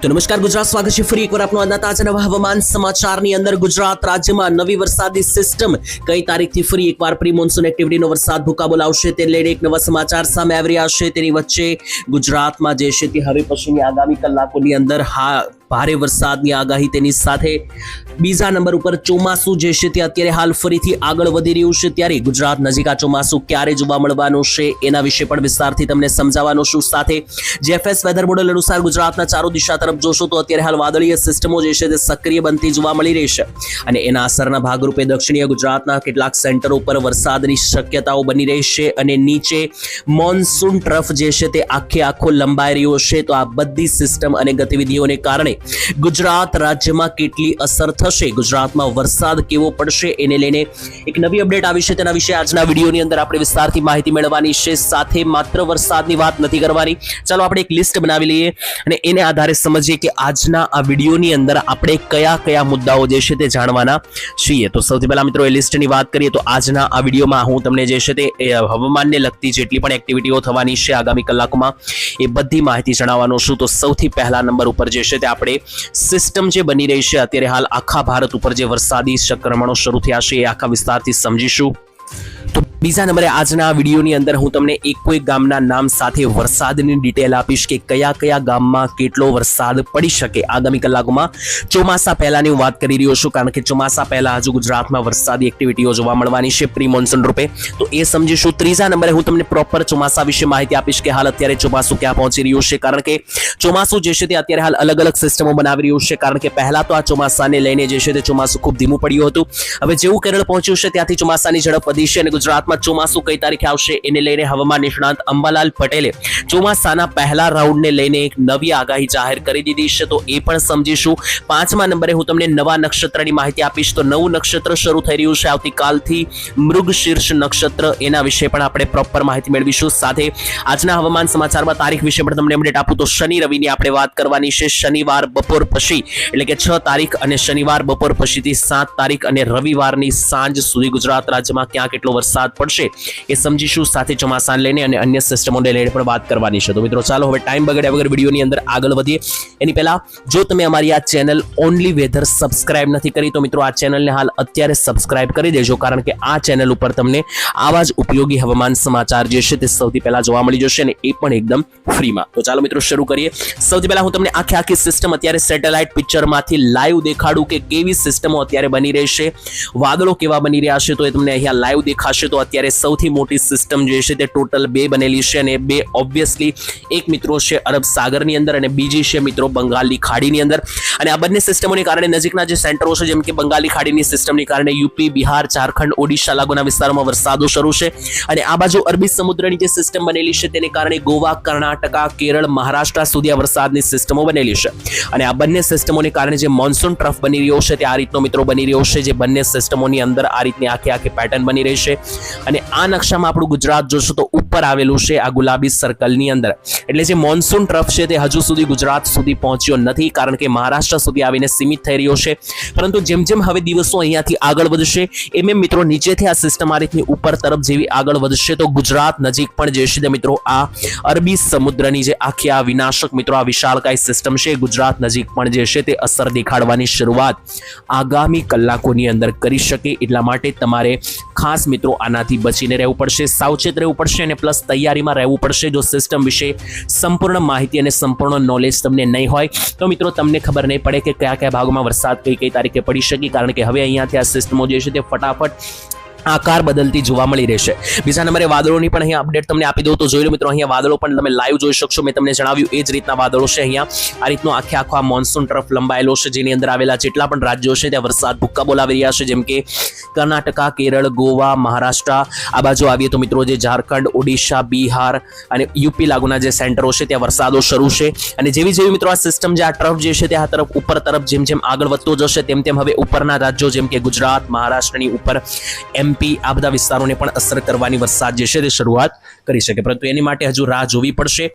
તો નમસ્કાર ગુજરાત, સ્વાગત છે ફરી એકવાર આપનું આજના તાજા નવા હવામાન સમાચારની અંદર। ગુજરાત રાજ્યમાં નવી વરસાદી સિસ્ટમ કઈ તારીખથી ફરી એકવાર પ્રી મોન્સૂન એક્ટિવિટીનો વરસાદ ભૂકાબો લાવશે તે લઈને એક નવા સમાચાર સામે આવી રહ્યા છે। તેની વચ્ચે ગુજરાતમાં જે છે તે હવે પછીની આગામી કલાકોની અંદર ભારે વરસાદની આગાહી, તેની સાથે બીજા નંબર ઉપર ચોમાસું જે છે તે અત્યારે હાલ ફરીથી આગળ વધી રહ્યું છે। ત્યારે ગુજરાત નજીક આ ચોમાસું ક્યારે જોવા મળવાનું છે એના વિશે પણ વિસ્તારથી તમને સમજાવવાનો છું। સાથે જેએફએસ વેધર મોડેલ અનુસાર ગુજરાતના ચારો દિશા તરફ જોશો તો અત્યારે હાલ વાદળીય સિસ્ટમો જે છે તે સક્રિય બનતી જોવા મળી રહી છે અને એના અસરના ભાગરૂપે દક્ષિણીય ગુજરાતના કેટલાક સેન્ટરો પર વરસાદની શક્યતાઓ બની રહી છે અને નીચે મોન્સૂન ટ્રફ જે છે તે આખો લંબાઈ રહ્યો છે। તો આ બધી સિસ્ટમ અને ગતિવિધિઓને કારણે ગુજરાત રાજ્યમાં કેટલી અસર થશે, ગુજરાતમાં વરસાદ કેવો પડશે, એને લઈને એક નવી અપડેટ આવી છે। તેના વિશે આજના વિડીયોની અંદર આપણે વિસ્તારથી માહિતી મેળવવાની છે। સાથે માત્ર વરસાદની વાત નથી કરવાની, ચાલો આપણે એક લિસ્ટ બનાવી લઈએ અને એને આધારે સમજીએ કે આજના આ વિડીયોની અંદર આપણે કયા કયા મુદ્દાઓ જે છે તે જાણવાના છીએ। તો સૌથી પહેલા મિત્રો એ લિસ્ટની વાત કરીએ તો આજના આ વિડીયોમાં હું તમને જે છે તે હવામાનને લગતી જેટલી પણ એક્ટિવિટીઓ થવાની છે આગામી કલાકોમાં એ બધી માહિતી જણાવવાનો છું। તો સૌથી પહેલા નંબર ઉપર જે છે તે આપણે સિસ્ટમ જે બની રહી છે અત્યારે હાલ આખા ભારત ઉપર જે વરસાદી સંક્રમણો શરૂ થયા છે એ આખા વિસ્તારથી સમજીશું। તો બીજા નંબરે આજના વિડીયોની અંદર હું તમને એક ગામના નામ સાથે વરસાદની ડિટેલ આપીશ કે કયા કયા ગામમાં કેટલો વરસાદ પડી શકે આગામી કલાકોમાં। ચોમાસા પહેલાની હું વાત કરી રહ્યો છું કારણ કે ચોમાસા પહેલા હજુ ગુજરાતમાં વરસાદી એક્ટિવિટીઓ જોવા મળવાની છે પ્રી મોન્સૂન રૂપે, તો એ સમજીશું। ત્રીજા નંબરે હું તમને પ્રોપર ચોમાસા વિશે માહિતી આપીશ કે હાલ અત્યારે ચોમાસું ક્યાં પહોંચી રહ્યું છે, કારણ કે ચોમાસું જે છે તે અત્યારે હાલ અલગ અલગ સિસ્ટમો બનાવી રહ્યું છે। કારણ કે પહેલા તો આ ચોમાસાને લઈને જે છે તે ચોમાસું ખૂબ ધીમું પડ્યું હતું, હવે જેવું કેરળ પહોંચ્યું છે ત્યાંથી ચોમાસાની ઝડપ વધી છે અને ગુજરાતમાં ચોમાસું કઈ તારીખે આવશે એને લઈને હવામાન નિષ્ણાંત અંબાલાલ પટેલે ચોમાસાના પહેલા રાઉન્ડને લઈને એક નવી આગાહી જાહેર કરી દીધી છે, તો એ પણ સમજીશું। પાંચમા નંબરે હું તમને નવા નક્ષત્રની માહિતી આપીશ। તો નવું નક્ષત્ર શરૂ થઈ રહ્યું છે આવતીકાલથી, મૃગશીર્ષ નક્ષત્ર, એના વિશે પણ આપણે પ્રોપર માહિતી મેળવીશું। સાથે આજના હવામાન સમાચારમાં તારીખ વિશે પણ તમને અપડેટ આપું તો શનિ રવિની આપણે વાત કરવાની છે। શનિવાર બપોર પછી એટલે કે 6 તારીખ અને શનિવાર બપોર પછીથી 7 તારીખ અને રવિવારની સાંજ સુધી ગુજરાત રાજ્યમાં ક્યાં કેટલો વરસાદ પડશે એ સમજીશું। સાથે ચોમાસાને લઈને અને અન્ય સિસ્ટમોને લઈને પણ વાત કરવાની છે। તો મિત્રો ચાલો હવે ટાઈમ બગાડ્યા વગર વિડીયોની અંદર આગળ વધીએ। એની પહેલા જો તમે અમારી આ ચેનલ ઓનલી વેધર સબસ્ક્રાઇબ નથી કરી તો મિત્રો આ ચેનલને હાલ અત્યારે સબસ્ક્રાઇબ કરી દેજો, કારણ કે આ ચેનલ ઉપર તમને આવા જ ઉપયોગી હવામાન સમાચાર જે છે તે સૌથી પહેલા જોવા મળી જશે અને એ પણ એકદમ ફ્રીમાં। તો ચાલો મિત્રો શરૂ કરીએ। સૌથી પહેલા હું તમને આખી સિસ્ટમ અત્યારે સેટેલાઇટ પિક્ચરમાંથી લાઈવ દેખાડું કે કેવી સિસ્ટમો અત્યારે બની રહી છે, વાદળો કેવા બની રહ્યા છે, તો એ તમને અહીંયા લાઈવ દેખાશે। તો અત્યારે સૌથી મોટી સિસ્ટમ જે છે તે ટોટલ 2 બનેલી છે અને 2 ઓબ્વિયસલી એક મિત્રો છે અરબ સાગરની અંદર અને બીજી છે મિત્રો બંગાળની ખાડીની અંદર। અને આ બંને સિસ્ટમોને કારણે નજીકના જે સેન્ટરો છે જેમ કે બંગાળની ખાડીની સિસ્ટમને કારણે યુપી, બિહાર, ઝારખંડ, ઓડિશા લાગુના વિસ્તારોમાં વરસાદો શરૂ છે અને આ બાજુ અરબી સમુદ્રની જે સિસ્ટમ બનેલી છે તેને કારણે ગોવા, કર્ણાટકા, કેરળ, મહારાષ્ટ્ર સુધી આ વરસાદની સિસ્ટમો બનેલી છે અને આ બંને સિસ્ટમોને કારણે જે મોન્સૂન ટ્રફ બની રહ્યો છે તે આ રીતનો મિત્રો બની રહ્યો છે, જે બંને સિસ્ટમોની અંદર આ રીતની આખી પેટર્ન બની રહી છે અને આ નકશામાં આપણું ગુજરાત જોશો તો ઉપર આવેલું છે આ ગુલાબી સર્કલની અંદર, એટલે જે મોન્સૂન ટ્રફ છે તે હજુ સુધી ગુજરાત સુધી પહોંચ્યો નથી કારણ કે મહારાષ્ટ્ર સુધી આવીને સીમિત થઈ રહ્યો છે, પરંતુ જેમ જેમ હવે દિવસો અહીંયાથી આગળ વધશે એમ એમ મિત્રો નીચેથી આ સિસ્ટમ આ રીતની ઉપર તરફ જેવી આગળ વધશે તો ગુજરાત નજીક પણ જે છે મિત્રો આ અરબી સમુદ્રની જે આખી આ વિનાશક મિત્રો આ વિશાળકાય સિસ્ટમ છે ગુજરાત નજીક પણ જે છે તે અસર દેખાડવાની શરૂઆત આગામી કલાકોની અંદર કરી શકે, એટલા માટે તમારે ખાસ મિત્રો આનાથી બચીને રહેવું પડશે, સાવચેત રહેવું પડશે અને પ્લસ તૈયારીમાં રહેવું પડશે। જો સિસ્ટમ વિશે સંપૂર્ણ માહિતી અને સંપૂર્ણ નોલેજ તમને નહીં હોય તો મિત્રો તમને ખબર નહીં પડે કે કયા કયા ભાગોમાં વરસાદ કઈ તારીખે પડી શકે, કારણ કે હવે અહીંયાથી આ સિસ્ટમો જે છે તે ફટાફટ આકાર બદલતી જોવા મળી રહેશે। બીજા નંબરે વાદળોની પણ અહીંયા અપડેટ તમને આપી દઉં તો જોઈ લો મિત્રો, અહીંયા વાદળો પણ તમે લાઈવ જોઈ શકશો। મેં તમને જણાવ્યું એ જ રીતના વાદળો છે અહીંયા આ રીતનો આખો આ મોન્સૂન ટ્રફ લંબાયેલો છે, જેની અંદર આવેલા જેટલા પણ રાજ્યો છે ત્યાં વરસાદ ભૂક્કા બોલાવી રહ્યા છે, જેમ કે કર્ણાટકા, કેરળ, ગોવા, મહારાષ્ટ્ર, આ બાજુ આવીએ તો મિત્રો જે ઝારખંડ, ઓડિશા, બિહાર અને યુપી લાગુના જે સેન્ટરો છે ત્યાં વરસાદો શરૂ છે અને જેવી મિત્રો આ સિસ્ટમ જે આ ટ્રફ જે છે તે આ તરફ ઉપર તરફ જેમ આગળ વધતો જશે તેમ હવે ઉપરના રાજ્યો જેમ કે ગુજરાત, મહારાષ્ટ્રની ઉપર એમપી આ બધા વિસ્તારોને પણ અસર કરવાની વરસાદ જે છે તે શરૂઆત કરી શકે, પરંતુ એની માટે હજુ રાહ જોવી પડશે।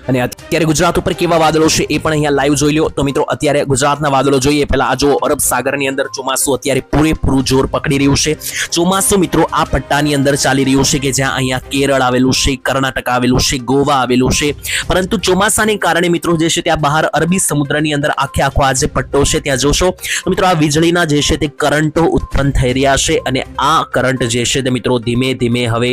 અને અત્યારે ગુજરાત ઉપર કેવા વાદળો છે એ પણ અહીંયા લાઈવ જોઈ લો. તો મિત્રો અત્યારે ગુજરાતના વાદળો જોઈએ પહેલા આ જો અરબ સાગરની અંદર ચોમાસું અત્યારે પૂરેપૂરું જોર પકડી રહ્યું છે. ચોમાસું મિત્રો આ પટ્ટાની અંદર ચાલી રહ્યું છે કે જ્યાં અહીંયા કેરળ આવેલું છે, કર્ણાટક આવેલું છે, ગોવા આવેલું છે. પરંતુ ચોમાસાને કારણે મિત્રો જે છે ત્યાં બહાર અરબી સમુદ્રની અંદર આખો આ જે પટ્ટો છે ત્યાં જોશો તો મિત્રો આ વીજળીના જે છે તે કરંટો ઉત્પન્ન થઈ રહ્યા છે અને આ કરંટ જે છે તે મિત્રો ધીમે ધીમે હવે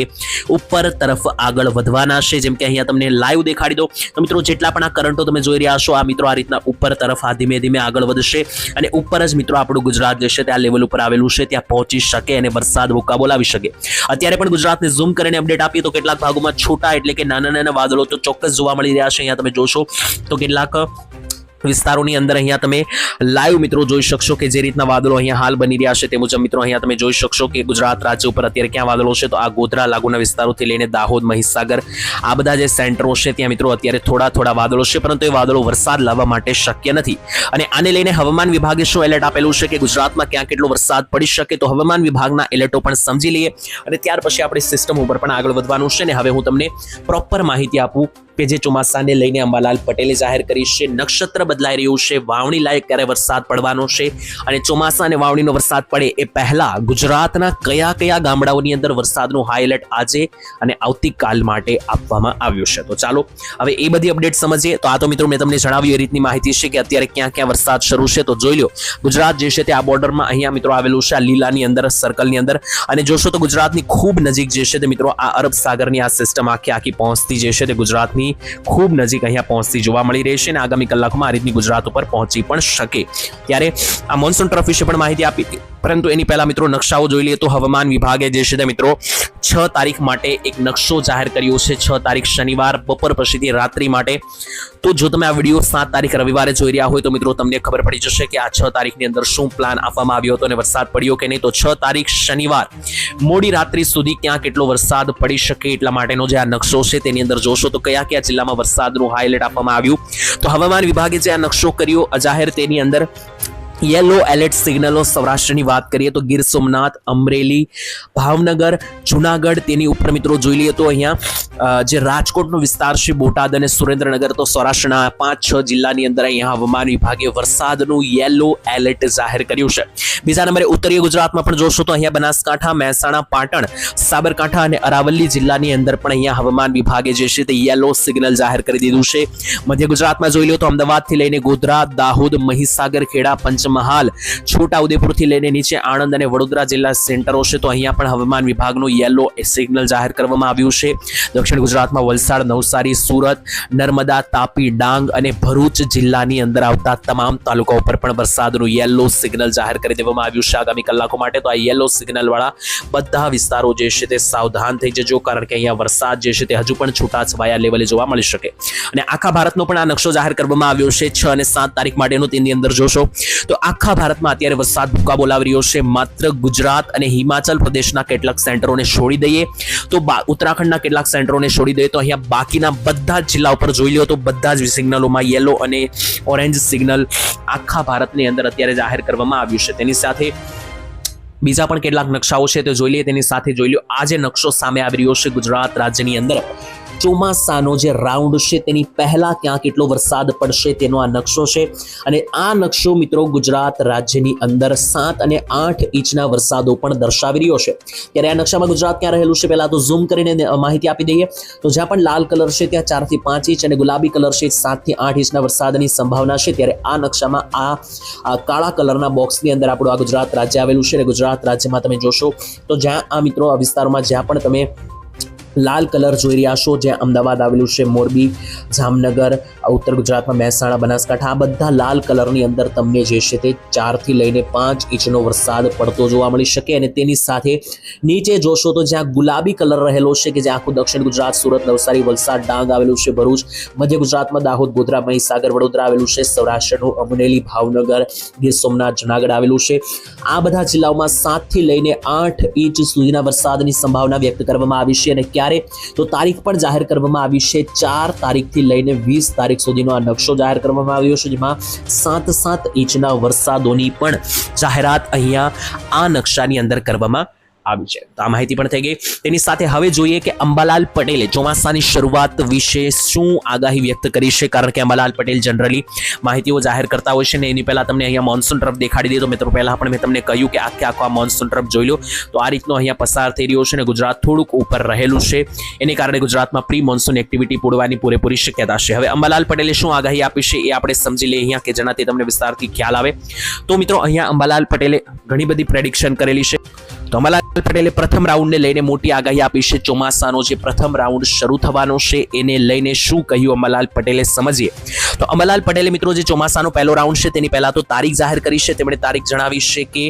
ઉપર તરફ આગળ વધવાના છે. જેમ કે અહીંયા તમને લાઈવ દેખાડી દો તો મિત્રો જેટલા પણ આ કરંટો તમે જોઈ રહ્યા છો આ મિત્રો આ રીતના ઉપર તરફ આ ધીમે ધીમે આગળ વધશે અને ઉપર જ મિત્રો આપણું ગુજરાત જે છે તે આ લેવલ ઉપર આવેલું છે ત્યાં પહોંચી શકે અને વરસાદ ભૂકા બોલાવી શકે. અત્યારે પણ ગુજરાતને ઝૂમ કરીને અપડેટ આપીએ તો કેટલાક ભાગોમાં છોટા એટલે કે નાના નાના વાદળો તો ચોક્કસ જોવા મળી રહ્યા છે. અહીંયા તમે જોશો તો કેટલાક વિસ્તારોની અંદર અહીંયા તમે લાઈવ મિત્રો જોઈ શકશો કે જે રીતના વાદળો અહીંયા હાલ બની રહ્યા છે તે મુજબ મિત્રો અહીંયા તમે જોઈ શકશો કે ગુજરાત રાજ્ય ઉપર અત્યારે ક્યાં વાદળો છે તો આ ગોધરા લાગુના વિસ્તારોથી લઈને દાહોદ, મહીસાગર આ બધા જે સેન્ટરો છે ત્યાં મિત્રો અત્યારે થોડા વાદળો છે, પરંતુ એ વાદળો વરસાદ લાવવા માટે શક્ય નથી. અને આને લઈને હવામાન વિભાગે શું એલર્ટ આપેલું છે કે ગુજરાતમાં ક્યાં કેટલો વરસાદ પડી શકે તો હવામાન વિભાગના એલર્ટો પણ સમજી લઈએ અને ત્યાર પછી આપણી સિસ્ટમ ઉપર પણ આગળ વધવાનું છે. ને હવે હું તમને પ્રોપર માહિતી આપું કે જે ચોમાસાને લઈને અંબાલાલ પટેલે જાહેર કરી છે. નક્ષત્ર બદલાઈ રહ્યું છે, વાવણી લાયક ક્યારે વરસાદ પડવાનો છે અને ચોમાસા અને વાવણીનો વરસાદ પડે એ પહેલા ગુજરાતના કયા ગામડાઓની અંદર વરસાદનું હાઈ એલર્ટ આજે અને આવતીકાલ માટે આપવામાં આવ્યું છે. તો ચાલો હવે એ બધી અપડેટ સમજીએ. તો આ તો મિત્રો મેં તમને જણાવ્યું એ રીતની માહિતી છે કે અત્યારે ક્યાં વરસાદ શરૂ છે. તો જોઈ લો ગુજરાત જે છે તે આ બોર્ડરમાં અહીંયા મિત્રો આવેલું છે આ લીલાની અંદર સર્કલની અંદર અને જોશો તો ગુજરાતની ખૂબ નજીક જે છે તે મિત્રો આ અરબ સાગરની આ સિસ્ટમ આખી પહોંચતી જે છે તે ગુજરાતની ખૂબ નજીક અહીંયા પહોંચતી જોવા મળી રહી છે અને આગામી કલાકોમાં આ રીતની ગુજરાત ઉપર પહોંચી પણ શકે. ત્યારે આ મોન્સૂન ટ્રફ વિશે પણ માહિતી આપી હતી, પરંતુ એની પહેલા મિત્રો નકશાઓ જોઈ લઈએ તો હવામાન વિભાગે જે છે તે મિત્રો 6 તારીખ માટે એક નકશો જાહેર કર્યો છે. 6 તારીખ શનિવાર બપોર પછીથી રાત્રિ માટે. તો જો તમે આ વિડીયો 7 તારીખ રવિવારે જોઈ રહ્યા હોય તો મિત્રો તમને ખબર પડી જશે કે આ 6 તારીખની અંદર શું પ્લાન આપવામાં આવ્યો હતો અને વરસાદ પડ્યો કે નહીં. તો 6 તારીખ શનિવાર મોડી રાત્રિ સુધી ક્યાં કેટલો વરસાદ પડી શકે એટલા માટેનો જે આ નકશો છે તેની અંદર જોશો તો કયા જિલ્લામાં વરસાદનું હાઈ એલર્ટ આપવામાં આવ્યું. તો હવામાન વિભાગે જે આ નકશો કર્યો જાહેર તેની અંદર યેલો એલર્ટ સિગ્નલો સૌરાષ્ટ્રની વાત કરીએ તો ગીર સોમનાથ, અમરેલી, ભાવનગર, જુનાગઢ તેની ઉપર મિત્રો જોઈ લઈએ તો અહીંયા જે રાજકોટનો વિસ્તાર છે, બોટાદ અને સુરેન્દ્રનગર તો સૌરાષ્ટ્રના 5-6 જિલ્લાની અંદર અહીંયા હવામાન વિભાગે વરસાદનું યેલો એલર્ટ જાહેર કર્યું છે. બીજા નંબરે ઉત્તરીય ગુજરાતમાં પણ જોશો તો અહીંયા બનાસકાંઠા, મહેસાણા, પાટણ, સાબરકાંઠા અને અરાવલી જિલ્લાની અંદર પણ અહીંયા હવામાન વિભાગે જે છે તે યેલો સિગ્નલ જાહેર કરી દીધું છે. મધ્ય ગુજરાતમાં જોઈ લો તો અમદાવાદથી લઈને ગોધરા, દાહોદ, મહીસાગર, ખેડા, પંચમહાલ, છોટાઉદેપુરથી લઈને નીચે આણંદ અને વડોદરા જિલ્લા સેન્ટરો છે તો અહીંયા પણ હવામાન વિભાગનું યેલો સિગ્નલ જાહેર કરવામાં આવ્યું છે. દક્ષિણ ગુજરાતમાં વલસાડ, નવસારી, સુરત, નર્મદા, તાપી, ડાંગ અને ભરૂચ જિલ્લાની અંદર આવતા તમામ તાલુકાઓ પર પણ વરસાદનું યેલો સિગ્નલ જાહેર કરી દેવામાં આવ્યું છે આગામી કલાકો માટે. તો આ યેલો સિગ્નલ વાળા બધા વિસ્તારો જે છે તે સાવધાન થઈ જજો, કારણ કે અહીંયા વરસાદ જે છે તે હજુ પણ છૂટાછવાયા લેવલે જોવા મળી શકે. અને આખા ભારતનો પણ આ નકશો જાહેર કરવામાં આવ્યો છે 6 અને 7 તારીખ માટેનો. તેની અંદર જોશો તો આખા ભારતમાં અત્યારે વરસાદ ભૂકા બોલાવી રહ્યો છે. માત્ર ગુજરાત અને હિમાચલ પ્રદેશના કેટલાક સેન્ટરોને છોડી દઈએ તો ઉત્તરાખંડના કેટલાક સેન્ટરોને છોડી દઈએ તો અહીંયા બાકીના બધા જ જિલ્લા ઉપર જોઈ લો તો બધા જ સિગ્નલોમાં યેલો અને ઓરેન્જ સિગ્નલ આખા ભારતની અંદર અત્યારે જાહેર કરવામાં આવ્યું છે. તેની સાથે બીજા પણ કેટલાક નકશાઓ છે તો જોઈ લઈએ. તેની સાથે જોઈ લો આ જે નકશો સામે આવી રહ્યો છે ગુજરાત રાજ્યની અંદર ચોમાસાનો જે રાઉન્ડ છે તેની પહેલા ક્યાં કેટલો વરસાદ પડશે તેનો આ નકશો છે. અને આ નકશો મિત્રો ગુજરાત રાજ્યની અંદર 7 અને 8 ઇંચના વરસાદો પણ દર્શાવી રહ્યો છે. ત્યારે આ નકશામાં ગુજરાત ક્યાં રહેલું છે પહેલા તો ઝૂમ કરીને માહિતી આપી દઈએ તો જ્યાં પણ લાલ કલર છે ત્યાં 4 થી 5 ઇંચ અને ગુલાબી કલર છે 7 થી 8 ઇંચના વરસાદની સંભાવના છે. ત્યારે આ નકશામાં આ કાળા કલરના બોક્સની અંદર આપણું આ ગુજરાત રાજ્ય આવેલું છે અને ગુજરાત રાજ્યમાં તમે જોશો તો જ્યાં આ મિત્રો આ વિસ્તારોમાં જ્યાં પણ તમે લાલ કલર જોઈ રહ્યા છો, જ્યાં અમદાવાદ આવેલું છે, મોરબી, જામનગર, ઉત્તર ગુજરાતમાં મહેસાણા, બનાસકાંઠા આ બધા લાલ કલરની અંદર તમને જે છે તે 4 થી લઈને 5 ઇંચનો વરસાદ પડતો જોવા મળી શકે. અને તેની સાથે નીચે જોશો તો જ્યાં ગુલાબી કલર રહેલો છે કે જ્યાં આખું દક્ષિણ ગુજરાત, સુરત, નવસારી, વલસાડ, ડાંગ આવેલું છે, ભરૂચ, મધ્ય ગુજરાતમાં દાહોદ, ગોધરા, મહીસાગર, વડોદરા આવેલું છે, સૌરાષ્ટ્રનું અમરેલી, ભાવનગર, ગીર સોમનાથ, જુનાગઢ આવેલું છે. આ બધા જિલ્લાઓમાં 7 થી લઈને 8 ઇંચ સુધીના વરસાદની સંભાવના વ્યક્ત કરવામાં આવી છે. અને તો તારીખ પણ જાહેર કરવામાં આવી છે 4 તારીખથી લઈને 20 તારીખ સુધીનો આ નકશો જાહેર કરવામાં આવ્યો છે, જેમાં 7 ઇંચના વરસાદોની પણ જાહેરાત અહીંયા આ નકશાની અંદર કરવામાં આવી છે. તો આ માહિતી પણ થઈ ગઈ. તેની સાથે હવે જોઈએ કે અંબાલાલ પટેલે ચોમાસાની શરૂઆત વિશે શું આગાહી વ્યક્ત કરી છે, કારણ કે અંબાલાલ પટેલ જનરલી માહિતીઓ જાહેર કરતા હોય છે ને એની પહેલા તમને અહીંયા મોન્સૂન ટ્રફ દેખાડી દીધો. મિત્રો પહેલા પણ મેં તમને કહ્યું કે આખો આ મોન્સૂન ટ્રફ જોઈ લો તો આ રીતનો અહીંયા પસાર થઈ રહ્યો છે અને ગુજરાત થોડુંક ઉપર રહેલું છે, એને કારણે ગુજરાતમાં પ્રી મોન્સૂન એક્ટિવિટી પડવાની પૂરેપૂરી શક્યતા છે. હવે અંબાલાલ પટેલે શું આગાહી આપી છે એ આપણે સમજી લઈએ અહીંયા, કે જેનાથી તમને વિસ્તારથી ખ્યાલ આવે. તો મિત્રો અહીંયા અંબાલાલ પટેલે ઘણી બધી પ્રેડિક્શન કરેલી છે. તો અંબાલાલ પટેલે પ્રથમ રાઉન્ડને લઈને મોટી આગાહી આપી છે. ચોમાસાનો જે પ્રથમ રાઉન્ડ શરૂ થવાનો છે એને લઈને શું કહ્યું અંબાલાલ પટેલે, સમજીએ. તો અંબાલાલ પટેલે મિત્રો જે ચોમાસાનો પહેલો રાઉન્ડ છે તેની પહેલા તો તારીખ જાહેર કરી છે. તેમણે તારીખ જણાવી છે કે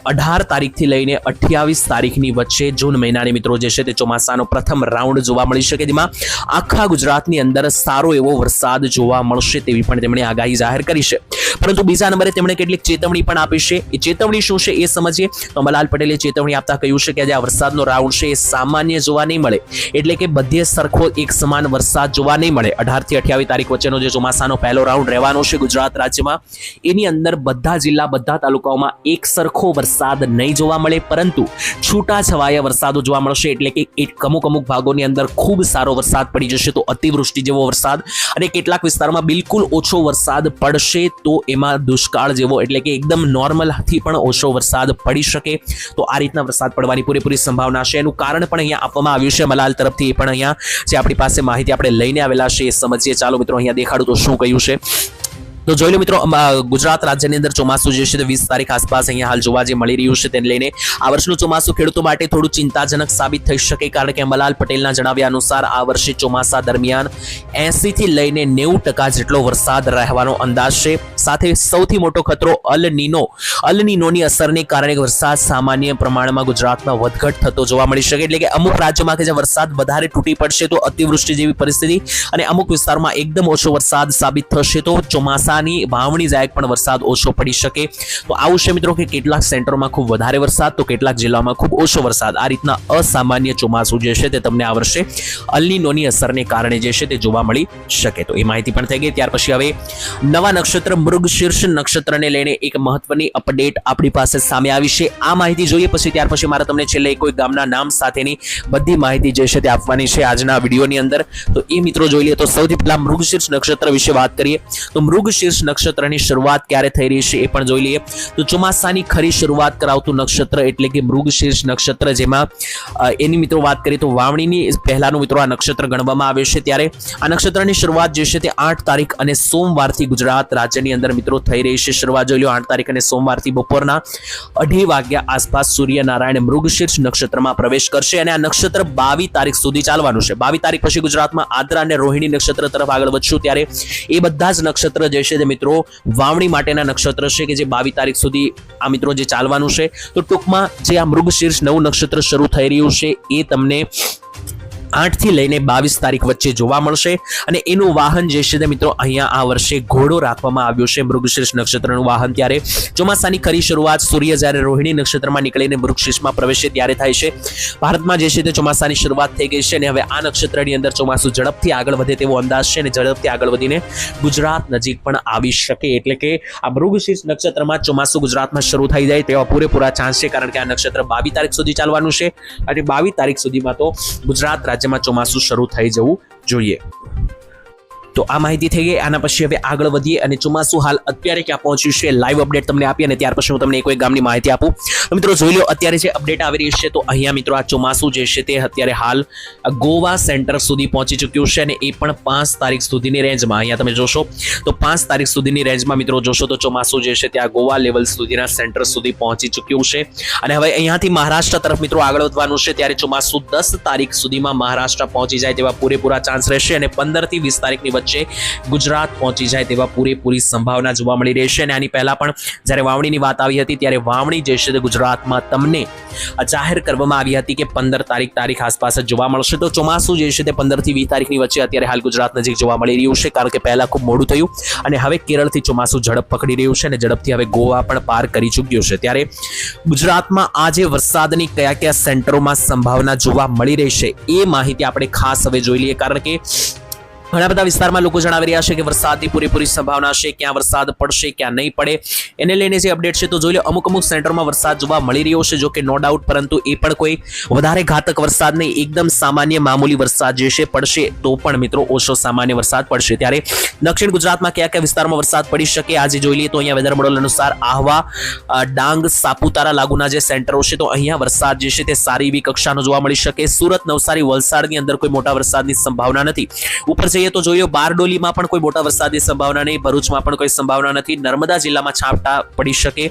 18 તારીખથી લઈને 28 તારીખની વચ્ચે જૂન મહિનાની મિત્રો જે છે તે ચોમાસાનો પ્રથમ રાઉન્ડ જોવા મળી શકે, જેમાં આખા ગુજરાતની અંદર સારો એવો વરસાદ જોવા મળશે તેવી પણ તેમણે આગાહી જાહેર કરી છે. પરંતુ બીજા નંબરે તેમણે કેટલીક ચેતવણી પણ આપી છે. એ ચેતવણી શું છે એ સમજીએ. તો અંબાલાલ પટેલે ચેતવણી આપતા કહ્યું છે કે આજે આ વરસાદનો રાઉન્ડ છે એ સામાન્ય જોવા નહીં મળે, એટલે કે બધે સરખો એક સમાન વરસાદ જોવા નહીં મળે. 18 થી 28 તારીખ વચ્ચેનો જે ચોમાસાનો પહેલો રાઉન્ડ રહેવાનો છે ગુજરાત રાજ્યમાં, એની અંદર બધા જિલ્લા બધા તાલુકાઓમાં એક સરખો વરસાદ નહીં જોવા મળે, પરંતુ છૂટા છવાયા વરસાદો જોવા મળશે. એટલે કે અમુક ભાગોની અંદર ખૂબ સારો વરસાદ પડી જશે તો અતિવૃષ્ટિ જેવો વરસાદ, અને કેટલાક વિસ્તારોમાં બિલકુલ ઓછો વરસાદ પડશે તો એમાં દુષ્કાળ જેવો, એટલે કે એકદમ નોર્મલથી પણ ઓછો વરસાદ પડી શકે. તો આ રીતના વરસાદ પડવાની પૂરેપૂરી સંભાવના છે. એનું કારણ પણ અહીંયા આપવામાં આવ્યું છે મલાલ તરફથી. એ પણ અહીંયા જે આપણી પાસે માહિતી આપણે લઈને આવેલા છે એ સમજીએ. ચાલો મિત્રો અહીંયા દેખાડું તો શું કહ્યું છે. તો જોઈ લો મિત્રો, ગુજરાત રાજ્યની અંદર ચોમાસું જે છે તે 20 તારીખ આસપાસ અહીંયા હાલ જોવા જે મળી રહ્યું છે તેને લઈને આ વર્ષનું ચોમાસું ખેડૂતો માટે થોડું ચિંતાજનક સાબિત થઈ શકે, કારણ કે અંબાલાલ પટેલના જણાવ્યા અનુસાર આ વર્ષે ચોમાસા દરમિયાન 80 થી લઈને 90% જેટલો વરસાદ રહેવાનો અંદાજ છે. સાથે સૌથી મોટો ખતરો અલ નીનોની અસરને કારણે વરસાદ સામાન્ય પ્રમાણમાં ગુજરાતમાં વધઘટ થતો જોવા મળી શકે. એટલે કે અમુક રાજ્યોમાં કે જ્યાં વરસાદ વધારે તૂટી પડશે તો અતિવૃષ્ટિ જેવી પરિસ્થિતિ, અને અમુક વિસ્તારમાં એકદમ ઓછો વરસાદ સાબિત થશે તો ચોમાસા વાવણી જાયક પણ વરસાદ ઓછો પડી શકે. તો આવું છે મિત્રો કે કેટલાક સેન્ટરોમાં ખૂબ વધારે વરસાદ તો કેટલાક જિલ્લામાં ખૂબ ઓછો વરસાદ. આ રીતના અસામાન્ય ચોમાસું જે છે તે તમને આ વર્ષે અલ નીનોની અસરને કારણે જે છે તે જોવા મળી શકે. તો એ માહિતી પણ થઈ ગઈ. ત્યાર પછી હવે નવા નક્ષત્ર મૃગશીર્ષ નક્ષત્રને લઈને એક મહત્વની અપડેટ આપણી પાસે સામે આવી છે. આ માહિતી જોઈએ પછી ત્યાર પછી મારે તમને છેલ્લે કોઈ ગામના નામ સાથેની બધી માહિતી જે છે તે આપવાની છે આજના વિડીયોની અંદર. તો એ મિત્રો જોઈ લે. તો સૌથી પહેલા મૃગશીર્ષ નક્ષત્ર વિશે વાત કરીએ. તો મૃગશીર્ષ નક્ષત્રની શરૂઆત ક્યારે થઈ રહી છે એ પણ જોઈ લઈએ. તો ચોમાસાની ખરી શરૂઆત કરાવતું નક્ષત્ર એટલે કે મૃગશીર્ષ નક્ષત્ર, જેમાં એની મિત્રો વાત કરીએ તો વાવણીની પહેલાનું મિત્રો આ નક્ષત્ર ગણવામાં આવે છે. ત્યારે આ નક્ષત્રની શરૂઆત જે છે તે 8 તારીખ અને સોમવારથી ગુજરાત રાજ્યની અંદર મિત્રો થઈ રહી છે. શરૂઆત જોઈ લો 8 તારીખ અને સોમવારથી બપોરના 2:30 વાગ્યા આસપાસ સૂર્યનારાયણ મૃગશીર્ષ નક્ષત્રમાં પ્રવેશ કરશે અને આ નક્ષત્ર 22 તારીખ સુધી ચાલવાનું છે. 22 તારીખ પછી ગુજરાતમાં આદ્રા અને રોહિણી નક્ષત્ર તરફ આગળ વધશું. ત્યારે એ બધા જ નક્ષત્ર જે છે મિત્રો વાવણી માટેના નક્ષત્ર છે કે જે 22 તારીખ સુધી આ મિત્રો જે ચાલવાનું છે. તો ટૂંકમાં જે આ મૃગશીર્ષ નવું નક્ષત્ર શરૂ થઈ રહ્યું છે એ તમને 8 થી લઈને 22 તારીખ વચ્ચે જોવા મળશે. અને એનું વાહન જે છે તે મિત્રો અહીંયા આ વર્ષે ઘોડો રાખવામાં આવ્યો છે, મૃગશીર્ષ નક્ષત્રનું વાહન. ત્યારે ચોમાસાની ખરી શરૂઆત સૂર્ય જ્યારે રોહિણી નક્ષત્રમાં નીકળીને મૃગશીર્ષમાં પ્રવેશે ત્યારે થાય છે. ભારતમાં જે છે તે ચોમાસાની શરૂઆત થઈ ગઈ છે અને હવે આ નક્ષત્રની અંદર ચોમાસું ઝડપથી આગળ વધે તેવો અંદાજ છે અને ઝડપથી આગળ વધીને ગુજરાત નજીક પણ આવી શકે. એટલે કે આ મૃગશીર્ષ નક્ષત્રમાં ચોમાસું ગુજરાતમાં શરૂ થઈ જાય તેવા પૂરેપૂરા ચાન્સ છે, કારણ કે આ નક્ષત્ર 22 તારીખ સુધી ચાલવાનું છે અને 22 તારીખ સુધીમાં તો ગુજરાત રાજ્યમાં ચોમાસું શરૂ થઈ જવું જોઈએ. તો આ માહિતી થઈ ગઈ. આના પછી હવે આગળ વધીએ અને ચોમાસું હાલ અત્યારે ક્યાં પહોંચ્યું છે લાઈવ અપડેટ તમને આપી અને ત્યાર પછી હું તમને કોઈ ગામની માહિતી આપું. તો મિત્રો જોઈ લો અત્યારે જે અપડેટ આવી રહી છે તો અહીંયા મિત્રો આ ચોમાસું જે છે તે અત્યારે હાલ ગોવા સેન્ટર સુધી પહોંચી ચૂક્યું છે અને એ પણ 5 તારીખ સુધીની રેન્જમાં. અહીંયા તમે જોશો તો 5 તારીખ સુધીની રેન્જમાં મિત્રો જોશો તો ચોમાસું જે છે ત્યાં ગોવા લેવલ સુધીના સેન્ટર સુધી પહોંચી ચૂક્યું છે અને હવે અહીંયાથી મહારાષ્ટ્ર તરફ મિત્રો આગળ વધવાનું છે. ત્યારે ચોમાસું 10 તારીખ સુધીમાં મહારાષ્ટ્ર પહોંચી જાય તેવા પૂરેપૂરા ચાન્સ રહેશે અને 15 થી 20 તારીખની વચ્ચે ગુજરાત પહોંચી જાય તેવા પૂરેપૂરી સંભાવના જોવા મળી રહી છે. અને આની પહેલા પણ જ્યારે વાવણીની વાત આવી હતી ત્યારે વાવણી જે છે તે ગુજરાતમાં તમને જાહેર કરવામાં આવી હતી કે 15 તારીખ આસપાસ જ જોવા મળશે. તો ચોમાસું જે છે તે 15 થી 20 તારીખની વચ્ચે અત્યારે હાલ ગુજરાત નજીક જોવા મળી રહ્યું છે, કારણ કે પહેલા ખૂબ મોડું થયું અને હવે કેરળથી ચોમાસું ઝડપ પકડી રહ્યું છે અને ઝડપથી હવે ગોવા પણ પાર કરી ચૂક્યું છે. ત્યારે ગુજરાતમાં આજે વરસાદની કયા સેન્ટરોમાં સંભાવના જોવા મળી રહી છે એ માહિતી આપણે ખાસ હવે જોઈ લઈએ, કારણ કે ઘણા બધા વિસ્તારમાં લોકો જણાવી રહ્યા છે કે વરસાદની પૂરેપૂરી સંભાવના છે, ક્યાં વરસાદ પડશે ક્યાં નહીં પડે એને લઈને જે અપડેટ છે તો જોઈ લો અમુક સેન્ટરમાં વરસાદ જોવા મળી રહ્યો છે, જો કે નો ડાઉટ, પરંતુ એ પણ કોઈ વધારે ઘાતક વરસાદ નહીં, એકદમ સામાન્ય મામૂલી વરસાદ જે છે પડશે તો પણ મિત્રો ઓછો સામાન્ય વરસાદ પડશે. ત્યારે દક્ષિણ ગુજરાતમાં કયા કયા વિસ્તારમાં વરસાદ પડી શકે આજે જોઈ લઈએ તો અહીંયા વેધર મોડલ અનુસાર આહવા, ડાંગ, સાપુતારા લાગુના જે સેન્ટરો છે તો અહીંયા વરસાદ જે છે તે સારી એવી કક્ષાનો જોવા મળી શકે. સુરત, નવસારી, વલસાડની અંદર કોઈ મોટા વરસાદની સંભાવના નથી. ઉપર જઈએ તો જોઈએ બારડોલીમાં પણ કોઈ મોટા વરસાદની સંભાવના નહીં, ભરૂચમાં પણ કોઈ સંભાવના નથી. નર્મદા જિલ્લામાં છાંટા પડી શકે.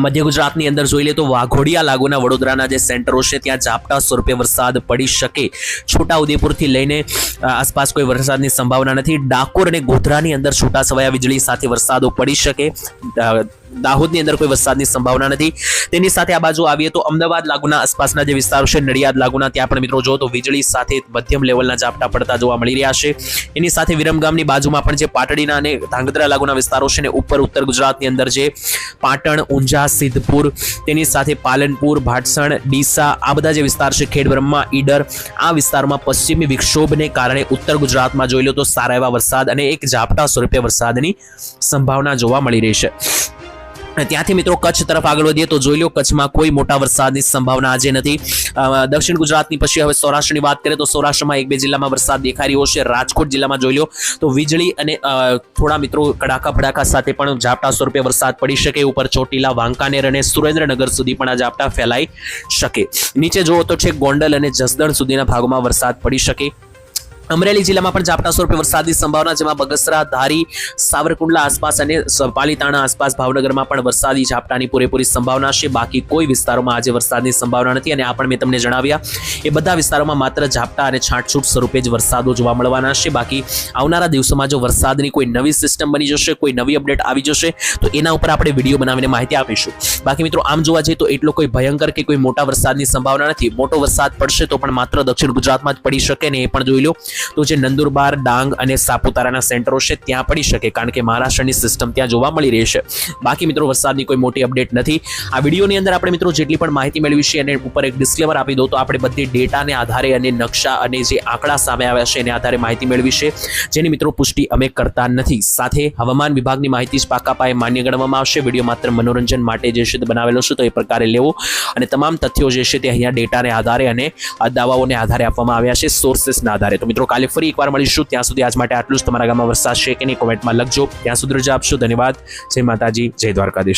મધ્ય ગુજરાતની અંદર જોઈ લે તો વાઘોડિયા લાગુના વડોદરાના જે સેન્ટરો છે ત્યાં ઝાપટા સ્વરૂપે વરસાદ પડી શકે. છોટાઉદેપુરથી લઈને આસપાસ કોઈ વરસાદની સંભાવના નથી. ડાકોર અને ગોધરાની અંદર છૂટાછવાયા વીજળી સાથે વરસાદો પડી શકે. દાહોદની અંદર કોઈ વરસાદની સંભાવના નથી. તેની સાથે આ બાજુ આવીએ તો અમદાવાદ લાગુના આસપાસના જે વિસ્તારો છે, નડિયાદ લાગુના, ત્યાં પણ મિત્રો જો તો વીજળી સાથે મધ્યમ લેવલના ઝાપટા પડતા જોવા મળી રહ્યા છે. એની સાથે વિરમગામની બાજુમાં પણ જે પાટડીના અને ધાંગધ્રા લાગુના વિસ્તારો છે ને ઉપર ઉત્તર ગુજરાતની અંદર જે પાટણ, ઊંઝા, સિદ્ધપુર, તેની સાથે પાલનપુર, ભાટસણ, ડીસા, આ બધા જે વિસ્તાર છે, ખેડબ્રહ્મા, ઈડર, આ વિસ્તારમાં પશ્ચિમી વિક્ષોભને કારણે ઉત્તર ગુજરાતમાં જોઈ લો તો સારા એવા વરસાદ અને એક ઝાપટા સ્વરૂપે વરસાદની સંભાવના જોવા મળી રહી છે. ત્યાંથી મિત્રો કચ્છ તરફ આગળ વધીએ તો જોઈ લો કચ્છમાં કોઈ મોટા વરસાદની સંભાવના આજે નથી. દક્ષિણ ગુજરાતની પછી હવે સૌરાષ્ટ્રની વાત કરીએ તો સૌરાષ્ટ્રમાં 1-2 જિલ્લામાં વરસાદ દેખાઈ રહ્યો છે. રાજકોટ જિલ્લામાં જોઈ લો તો વીજળી અને થોડા મિત્રો કડાકા ભડાકા સાથે પણ ઝાપટા સ્વરૂપે વરસાદ પડી શકે. ઉપર ચોટીલા, વાંકાનેર અને સુરેન્દ્રનગર સુધી પણ આ ઝાપટા ફેલાઈ શકે. નીચે જુઓ તો છે ગોંડલ અને જસદણ સુધીના ભાગોમાં વરસાદ પડી શકે. અમરેલી જિલ્લામાં પણ ઝાપટા સ્વરૂપે વરસાદની સંભાવના, જેમાં બગસરા, ધારી, સાવરકુંડલા આસપાસ અને પાલીતાણા આસપાસ, ભાવનગરમાં પણ વરસાદી ઝાપટાની પૂરેપૂરી સંભાવના છે. બાકી કોઈ વિસ્તારોમાં આજે વરસાદની સંભાવના નથી અને આ પણ મેં તમને જણાવ્યા એ બધા વિસ્તારોમાં માત્ર ઝાપટા અને છાંટછૂટ સ્વરૂપે જ વરસાદો જોવા મળવાના છે. બાકી આવનારા દિવસોમાં જો વરસાદની કોઈ નવી સિસ્ટમ બની જશે, કોઈ નવી અપડેટ આવી જશે તો એના ઉપર આપણે વિડીયો બનાવીને માહિતી આપીશું. બાકી મિત્રો આમ જોવા જઈએ તો એટલો કોઈ ભયંકર કે કોઈ મોટા વરસાદની સંભાવના નથી. મોટો વરસાદ પડશે તો પણ માત્ર દક્ષિણ ગુજરાતમાં જ પડી શકે ને એ પણ જોઈ લો તો જે નંદુરબાર, ડાંગ અને સાપુતારાના સેન્ટરો છે ત્યાં પડી શકે, કારણ કે મહારાષ્ટ્રની સિસ્ટમ ત્યાં જોવા મળી રહી છે. બાકી મિત્રો વરસાદની કોઈ મોટી અપડેટ નથી. આ વિડીયોની અંદર આપણે મિત્રો જેટલી પણ માહિતી મેળવી છે અને ઉપર એક ડિસ્ક્લેમર આપી દો તો આપણે બધી ડેટાને આધારે અને નકશા અને જે આંકડા સામે આવ્યા છે એને આધારે માહિતી મેળવી છે, જેની મિત્રો પુષ્ટિ અમે કરતા નથી. સાથે હવામાન વિભાગની માહિતી જ પાકા પાયે માન્ય ગણવામાં આવશે. વિડીયો માત્ર મનોરંજન માટે જે છે તે બનાવેલો છે, તો એ પ્રકારે લેવો અને તમામ તથ્યો જે છે તે અહીંયા ડેટાને આધારે અને દાવાઓને આધારે આપવામાં આવ્યા છે, સોર્સેસના આધારે. તો મિત્રો કાલે ફરી એકવાર મળીશું. ત્યાં સુધી આજ માટે આટલું જ. તમારા ગામમાં વરસાદ છે કે નહીં કોમેન્ટમાં લખજો. ત્યાં સુધી રજા આપશો. ધન્યવાદ. જય માતાજી, જય દ્વારકાધીશ.